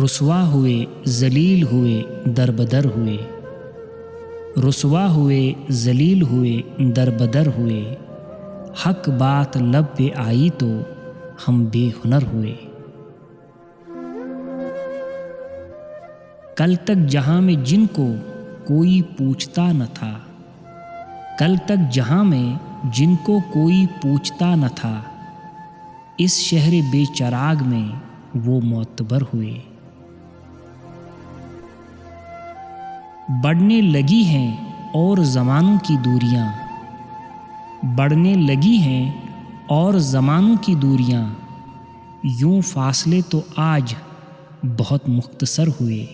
رسوا ہوئے ذلیل ہوئے در بدر ہوئے، رسوا ہوئے ذلیل ہوئے در بدر ہوئے، حق بات لب پہ آئی تو ہم بے ہنر ہوئے۔ کل تک جہاں میں جن کو کوئی پوچھتا نہ تھا، کل تک جہاں میں جن کو کوئی پوچھتا نہ تھا، اس شہر بے چراغ میں وہ معتبر ہوئے۔ بڑھنے لگی ہیں اور زمانوں کی دوریاں، بڑھنے لگی ہیں اور زمانوں کی دوریاں، یوں فاصلے تو آج بہت مختصر ہوئے۔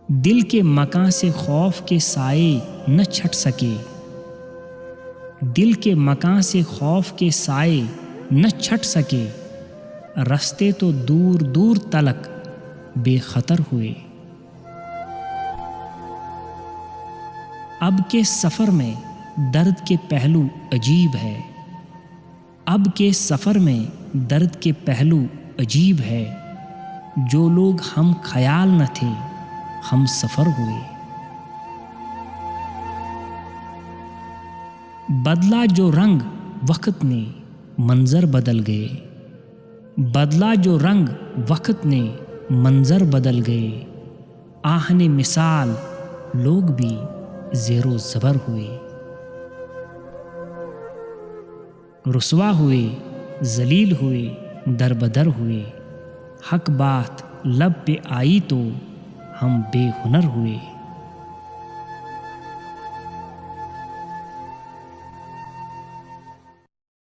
دل کے مکاں سے خوف کے سائے نہ چھٹ سکے، دل کے مکاں سے خوف کے سائے نہ چھٹ سکے، رستے تو دور دور تلک بے خطر ہوئے۔ اب کے سفر میں درد کے پہلو عجیب ہے، اب کے سفر میں درد کے پہلو عجیب ہے، جو لوگ ہم خیال نہ تھے ہم سفر ہوئے۔ بدلا جو رنگ وقت نے منظر بدل گئے، بدلا جو رنگ وقت نے منظر بدل گئے، آہن مثال لوگ بھی زیر و زبر ہوئے۔ رسوا ہوئے ذلیل ہوئے در بدر ہوئے، حق بات لب پہ آئی تو ہم بے ہنر ہوئے۔